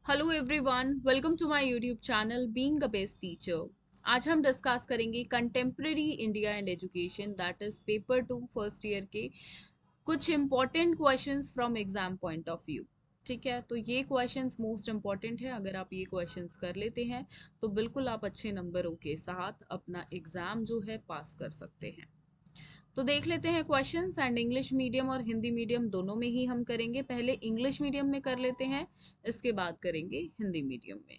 Hello everyone, welcome to my YouTube channel being a best teacher. आज हम discuss करेंगे contemporary India and education, that is paper 2 first year के कुछ important questions from exam point of view. ठीक है, तो ये questions most important है। अगर आप ये क्वेश्चंस कर लेते हैं तो बिल्कुल आप अच्छे नंबरों के साथ अपना एग्जाम जो है पास कर सकते हैं। तो देख लेते हैं क्वेश्चंस। एंड इंग्लिश मीडियम और हिंदी मीडियम दोनों में ही हम करेंगे। पहले इंग्लिश मीडियम में कर लेते हैं, इसके बाद करेंगे हिंदी मीडियम में।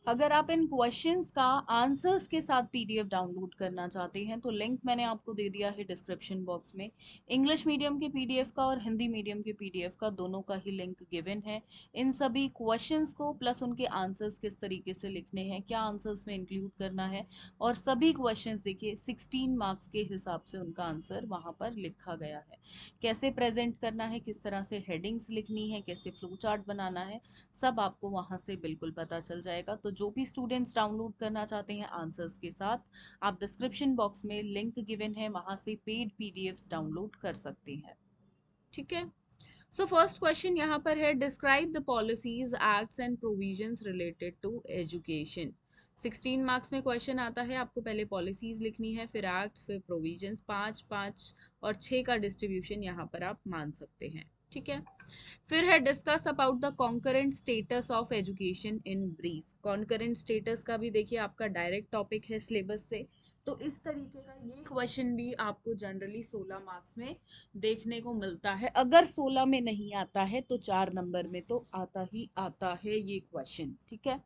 अगर आप इन क्वेश्चंस का आंसर्स के साथ पीडीएफ डाउनलोड करना चाहते हैं तो लिंक मैंने आपको दे दिया है डिस्क्रिप्शन बॉक्स में। इंग्लिश मीडियम के पीडीएफ का और हिंदी मीडियम के पीडीएफ का दोनों का ही लिंक गिवन है। इन सभी क्वेश्चंस को प्लस उनके आंसर्स किस तरीके से लिखने हैं, क्या आंसर्स में इंक्लूड करना है, और सभी क्वेश्चंस देखिए 16 मार्क्स के हिसाब से उनका आंसर वहां पर लिखा गया है। कैसे प्रेजेंट करना है, किस तरह से हेडिंग्स लिखनी है, कैसे फ्लो चार्ट बनाना है, सब आपको वहां से बिल्कुल पता चल जाएगा। तो जो भी स्टूडेंट्स डाउनलोड करना चाहते हैं आंसर्स के साथ, आप डिस्क्रिप्शन बॉक्स में लिंक गिवन है, वहां से पेड पीडीएफ्स डाउनलोड कर सकते हैं। ठीक है। सो फर्स्ट क्वेश्चन यहाँ पर है, describe the policies acts and provisions related to education. 16 marks में क्वेश्चन आता है, आपको पहले पॉलिसीज लिखनी है, फिर एक्ट्स, फिर प्रोविजंस। 5 5 और 6 का डिस्ट्रीब्यूशन यहाँ पर आप मान सकते हैं। ठीक है। फिर है, discuss about the concurrent status of education in brief. Concurrent status का भी देखिए आपका डायरेक्ट टॉपिक है सिलेबस से। तो इस तरीके का ये क्वेश्चन भी आपको जनरली 16 मार्क्स में देखने को मिलता है। अगर 16 में नहीं आता है तो 4 नंबर में तो आता ही आता है ये क्वेश्चन। ठीक है।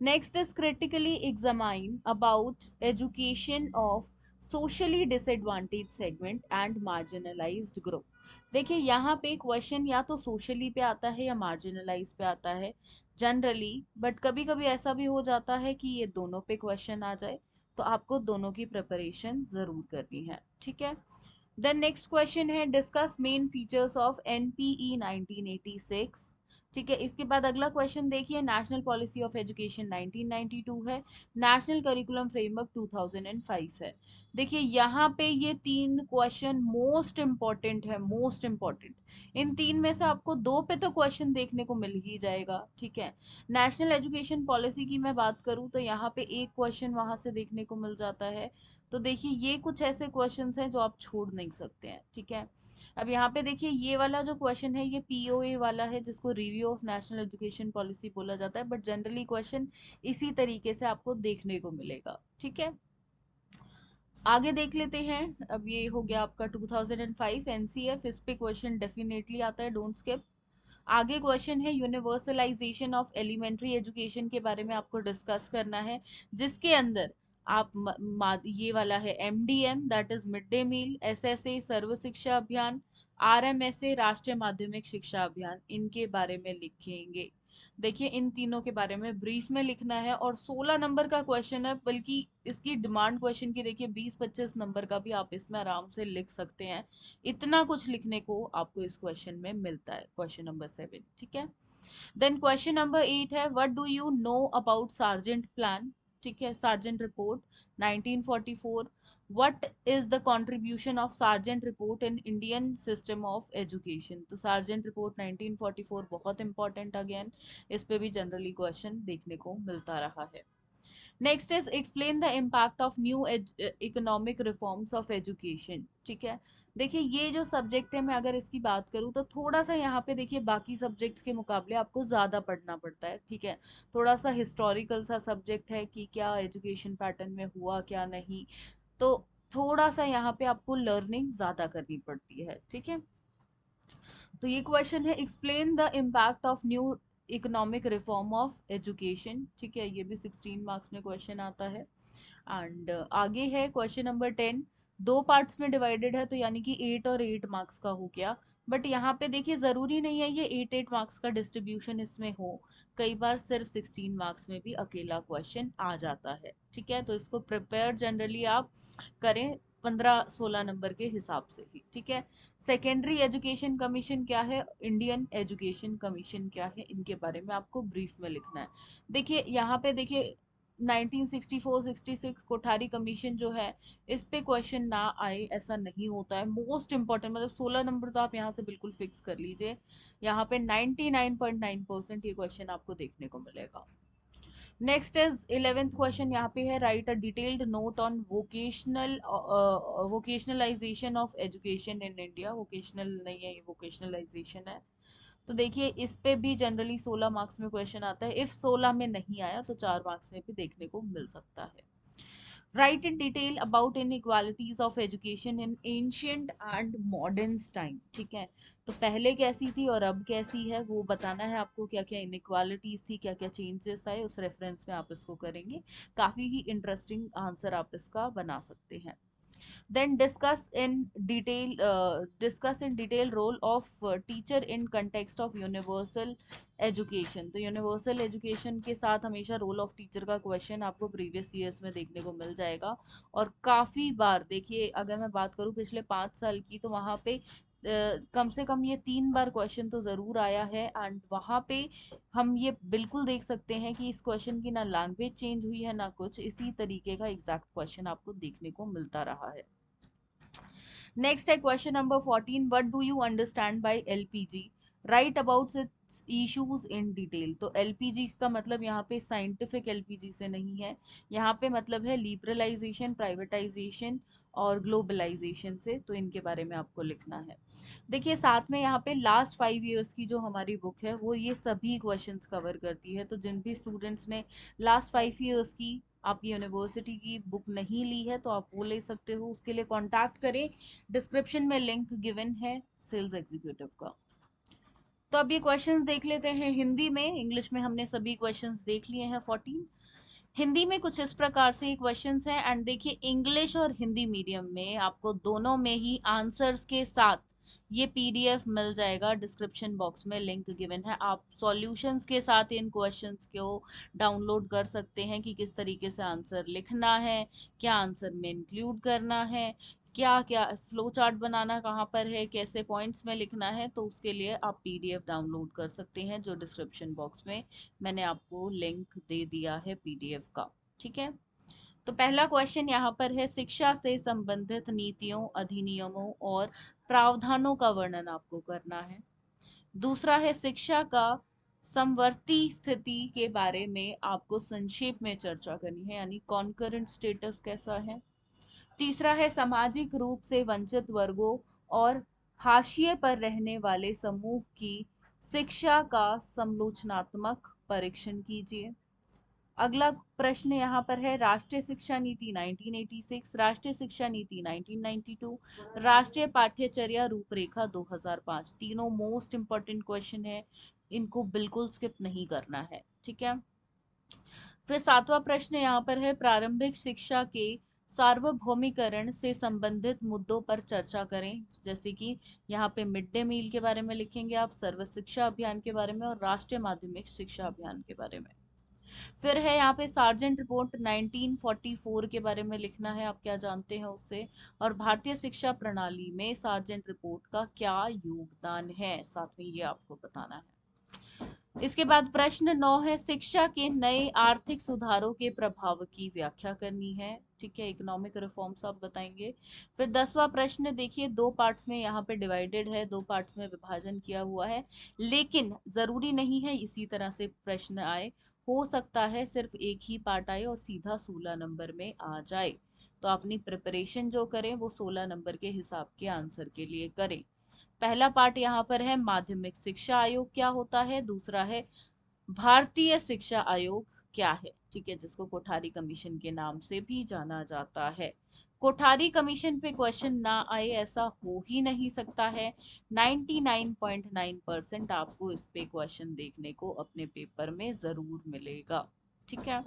Next is critically examine about education of socially disadvantage segment and marginalised group. देखिए यहाँ पे क्वेश्चन या तो सोशली पे आता है या मार्जिनलाइज पे आता है जनरली, बट कभी कभी ऐसा भी हो जाता है कि ये दोनों पे क्वेश्चन आ जाए, तो आपको दोनों की प्रिपरेशन जरूर करनी है। ठीक है। देन नेक्स्ट क्वेश्चन है, discuss main features of NPE 1986। ठीक है, इसके बाद अगला क्वेश्चन देखिए, नेशनल पॉलिसी ऑफ एजुकेशन 1992 है, नेशनल करिकुलम फ्रेमवर्क 2005 है। देखिए यहाँ पे ये तीन क्वेश्चन मोस्ट इंपॉर्टेंट है, मोस्ट इंपॉर्टेंट। इन तीन में से आपको दो पे तो क्वेश्चन देखने को मिल ही जाएगा। ठीक है। नेशनल एजुकेशन पॉलिसी की मैं बात करूं तो यहाँ पे एक क्वेश्चन वहां से देखने को मिल जाता है। तो देखिए ये कुछ ऐसे क्वेश्चंस हैं जो आप छोड़ नहीं सकते हैं। ठीक है। अब यहाँ पे देखिए ये वाला जो क्वेश्चन है ये पीओए वाला है, जिसको review of national education policy बोला जाता है, बट जनरली क्वेश्चन इसी तरीके से आपको देखने को मिलेगा। ठीक है। आगे देख लेते हैं। अब ये हो गया आपका 2005 एनसीएफ, इस पे क्वेश्चन डेफिनेटली आता है, डोंट स्किप। आगे क्वेश्चन है, यूनिवर्सलाइजेशन ऑफ एलिमेंट्री एजुकेशन के बारे में आपको डिस्कस करना है, जिसके अंदर आप ये वाला है MDM, that is mid day meal, SSA Sarva Shiksha Abhiyan, RMSA राष्ट्रीय माध्यमिक शिक्षा अभियान, इनके बारे में लिखेंगे। देखिए इन तीनों के बारे में ब्रीफ में लिखना है, और 16 नंबर का क्वेश्चन है, बल्कि इसकी डिमांड क्वेश्चन की देखिए 20-25 नंबर का भी आप इसमें आराम से लिख सकते हैं। इतना कुछ लिखने को आपको इस क्वेश्चन में मिलता है, क्वेश्चन नंबर 7। ठीक है। देन क्वेश्चन नंबर 8 है, what do you know about sergeant plan. ठीक है, sergeant report 1944। What is the contribution of sergeant report in Indian system of education. तो सार्जेंट रिपोर्ट 1944 बहुत इंपॉर्टेंट, अगेन इस पे भी जनरली क्वेश्चन देखने को मिलता रहा है। Next is explain the impact of new economic reforms of education. ठीक है। देखिए ये जो सब्जेक्ट है, मैं अगर इसकी बात करूँ तो थोड़ा सा यहाँ पे देखिए बाकी सब्जेक्ट्स के मुकाबले आपको ज़्यादा पढ़ना पड़ता है। ठीक है। थोड़ा सा हिस्टोरिकल सा सब्जेक्ट है कि क्या एजुकेशन पैटर्न में हुआ क्या नहीं, तो थोड़ा सा यहाँ पे आपको लर्निंग ज़्यादा करनी पड़ती है। ठीक है। तो ये क्वेश्चन है, explain the impact of new economic reform of education. ठीक है, ये भी 16 मार्क्स में क्वेश्चन आता है। एंड आगे है क्वेश्चन नंबर 10, दो पार्ट्स में डिवाइडेड है, तो यानी कि 8 और 8 मार्क्स का हो गया। बट यहाँ पे देखिए जरूरी नहीं है ये 8-8 मार्क्स का डिस्ट्रीब्यूशन इसमें हो, कई बार सिर्फ 16 मार्क्स में भी अकेला क्वेश्चन आ जाता है। ठीक है, तो इसको प्रिपेयर जनरली आप करें 15-16 नंबर के हिसाब से ही। ठीक है। सेकेंडरी एजुकेशन कमीशन क्या है, इंडियन एजुकेशन कमीशन क्या है, इनके बारे में आपको ब्रीफ में लिखना है। देखिए यहाँ पे देखिए 1964-66 कोठारी कमीशन जो है, इस पे क्वेश्चन ना आए ऐसा नहीं होता है। मोस्ट इंपॉर्टेंट, मतलब 16 नंबर तो आप यहाँ से बिल्कुल फिक्स कर लीजिए। यहाँ पे 99.9% ये क्वेश्चन आपको देखने को मिलेगा। नेक्स्ट इज 11th क्वेश्चन, यहाँ पे है right a detailed note on vocationalisation of education in India. Vocational नहीं है ये, वोकेशनलाइजेशन है। तो देखिए इस पे भी जनरली 16 मार्क्स में क्वेश्चन आता है। इफ 16 में नहीं आया तो 4 मार्क्स में भी देखने को मिल सकता है। Right in detail about inequalities of education in ancient and modern time. ठीक है, तो पहले कैसी थी और अब कैसी है वो बताना है आपको। क्या क्या इनइक्वालिटीज थी, क्या क्या चेंजेस आए, उस रेफरेंस में आप इसको करेंगे। काफी ही इंटरेस्टिंग आंसर आप इसका बना सकते हैं। Then discuss in detail role of teacher in context of universal education। तो यूनिवर्सल एजुकेशन के साथ हमेशा रोल ऑफ टीचर का क्वेश्चन आपको प्रीवियस ईयर्स में देखने को मिल जाएगा। और काफी बार देखिए, अगर मैं बात करूं पिछले 5 साल की, तो वहां पे कम से कम ये 3 बार क्वेश्चन तो जरूर आया है। एंड वहां पे हम ये बिल्कुल देख सकते हैं कि इस क्वेश्चन की ना लैंग्वेज चेंज हुई है ना कुछ, इसी तरीके का एग्जैक्ट क्वेश्चन आपको देखने को मिलता रहा है। नेक्स्ट है question number 14, what do you understand by LPG, right about it's issues in detail. तो एलपीजी का मतलब यहाँ पे साइंटिफिक एलपीजी से नहीं है, यहाँ पे मतलब है लिबरलाइजेशन, प्राइवेटाइजेशन और ग्लोबलाइजेशन से। तो इनके बारे में आपको लिखना है। देखिए साथ में यहाँ पे लास्ट 5 इयर्स की जो हमारी बुक है वो ये सभी क्वेश्चंस कवर करती है। तो जिन भी स्टूडेंट्स ने लास्ट 5 इयर्स की आप यूनिवर्सिटी की बुक नहीं ली है तो आप वो ले सकते हो। उसके लिए कांटेक्ट करें, डिस्क्रिप्शन में लिंक गिवन है सेल्स एग्जीक्यूटिव का। तो अब ये क्वेश्चंस देख लेते हैं हिंदी में। इंग्लिश में हमने सभी क्वेश्चंस देख लिए हैं 14। हिंदी में कुछ इस प्रकार से क्वेश्चंस हैं। एंड देखिए इंग्लिश और हिंदी मीडियम में आपको दोनों में ही आंसर्स के साथ ये पीडीएफ मिल जाएगा। डिस्क्रिप्शन बॉक्स में लिंक गिवन है, आप सॉल्यूशंस के साथ इन क्वेश्चंस को डाउनलोड कर सकते हैं कि किस तरीके से आंसर लिखना है, क्या आंसर में इंक्लूड करना है, क्या क्या फ्लो चार्ट बनाना कहाँ पर है, कैसे पॉइंट्स में लिखना है। तो उसके लिए आप पीडीएफ डाउनलोड कर सकते हैं, जो डिस्क्रिप्शन बॉक्स में मैंने आपको लिंक दे दिया है पीडीएफ का। ठीक है, तो पहला क्वेश्चन यहाँ पर है, शिक्षा से संबंधित नीतियों, अधिनियमों और प्रावधानों का वर्णन आपको करना है। दूसरा है, शिक्षा का समवर्ती स्थिति के बारे में आपको संक्षेप में चर्चा करनी है, यानी कॉन्करेंट स्टेटस कैसा है। तीसरा है, सामाजिक रूप से वंचित वर्गों और हाशिए पर रहने वाले समूह की शिक्षा का समालोचनात्मक परीक्षण कीजिए। अगला प्रश्न यहाँ पर है, राष्ट्रीय शिक्षा नीति 1986, राष्ट्रीय शिक्षा नीति 1992, राष्ट्रीय पाठ्यचर्या रूपरेखा 2005। तीनों मोस्ट इंपॉर्टेंट क्वेश्चन है, इनको बिल्कुल स्किप नहीं करना है। ठीक है, फिर सातवां प्रश्न यहाँ पर है, प्रारंभिक शिक्षा के सार्वभौमिकरण से संबंधित मुद्दों पर चर्चा करें। जैसे कि यहाँ पे मिड डे मील के बारे में लिखेंगे आप, सर्व शिक्षा अभियान के बारे में और राष्ट्रीय माध्यमिक शिक्षा अभियान के बारे में। फिर है यहाँ पे सार्जेंट रिपोर्ट 1944 के बारे में लिखना है, आप क्या जानते हैं उससे, और भारतीय शिक्षा प्रणाली में सार्जेंट रिपोर्ट का क्या योगदान है, साथ में ये आपको बताना है। इसके बाद प्रश्न 9 है, शिक्षा के नए आर्थिक सुधारों के प्रभाव की व्याख्या करनी है। ठीक है, इकोनॉमिक रिफॉर्म्स आप बताएंगे। फिर 10वां प्रश्न देखिए, दो पार्ट्स में यहाँ पे डिवाइडेड है, दो पार्ट्स में विभाजन किया हुआ है, लेकिन जरूरी नहीं है इसी तरह से प्रश्न आए, हो सकता है सिर्फ एक ही पार्ट आए और सीधा 16 नंबर में आ जाए। तो अपनी प्रिपरेशन जो करें वो 16 नंबर के हिसाब के आंसर के लिए करें। पहला पार्ट यहाँ पर है, माध्यमिक शिक्षा आयोग क्या होता है। दूसरा है, भारतीय शिक्षा आयोग क्या है। ठीक है, जिसको कोठारी कमीशन के नाम से भी जाना जाता है। कोठारी कमीशन पे क्वेश्चन ना आए ऐसा हो ही नहीं सकता है। 99.9% आपको इस पे क्वेश्चन देखने को अपने पेपर में जरूर मिलेगा। ठीक है,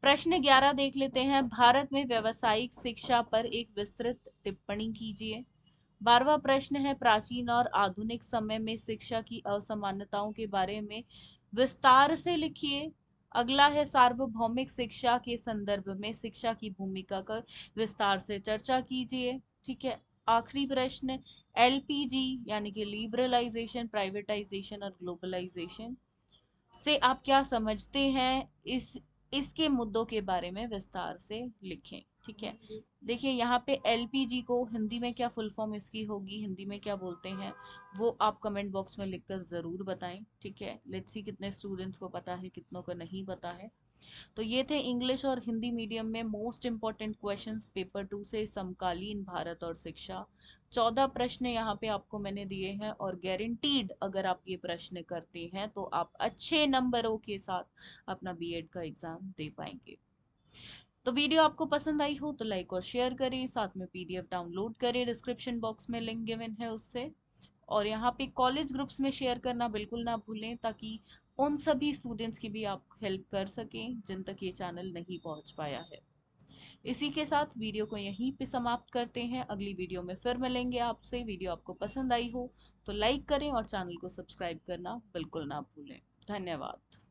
प्रश्न 11 देख लेते हैं, भारत में व्यावसायिक शिक्षा पर एक विस्तृत टिप्पणी कीजिए। 12वां प्रश्न है, प्राचीन और आधुनिक समय में शिक्षा की असमानताओं के बारे में विस्तार से लिखिए। अगला है, सार्वभौमिक शिक्षा के संदर्भ में शिक्षा की भूमिका का विस्तार से चर्चा कीजिए। ठीक है, आखिरी प्रश्न, एलपीजी यानी कि लिबरलाइजेशन, प्राइवेटाइजेशन और ग्लोबलाइजेशन से आप क्या समझते हैं, इस इसके मुद्दों के बारे में विस्तार से लिखें। ठीक है, देखिए यहाँ पे एलपीजी को हिंदी में क्या फुल फॉर्म इसकी होगी, हिंदी में क्या बोलते हैं, वो आप कमेंट बॉक्स में लिखकर जरूर बताएं। ठीक है, लेट्स सी कितने स्टूडेंट्स को पता है, कितनों को नहीं पता है। तो ये थे इंग्लिश और हिंदी मीडियम में मोस्ट इंपॉर्टेंट क्वेश्चंस पेपर 2 से, समकालीन भारत और शिक्षा। 14 प्रश्न यहाँ पे आपको मैंने दिए हैं, और गारंटीड अगर आप ये प्रश्न करते हैं तो आप अच्छे नंबरों के साथ अपना बीएड का एग्जाम दे पाएंगे। तो वीडियो आपको पसंद आई हो तो लाइक और शेयर करें, साथ में पीडीएफ डाउनलोड करें, डिस्क्रिप्शन बॉक्स में लिंक गिवन है उससे। और यहाँ पे कॉलेज ग्रुप्स में शेयर करना बिल्कुल ना भूलें, ताकि उन सभी स्टूडेंट्स की भी आप हेल्प कर सकें जिन तक ये चैनल नहीं पहुंच पाया है। इसी के साथ वीडियो को यहीं पे समाप्त करते हैं, अगली वीडियो में फिर मिलेंगे आपसे। वीडियो आपको पसंद आई हो तो लाइक करें और चैनल को सब्सक्राइब करना बिल्कुल ना भूलें। धन्यवाद।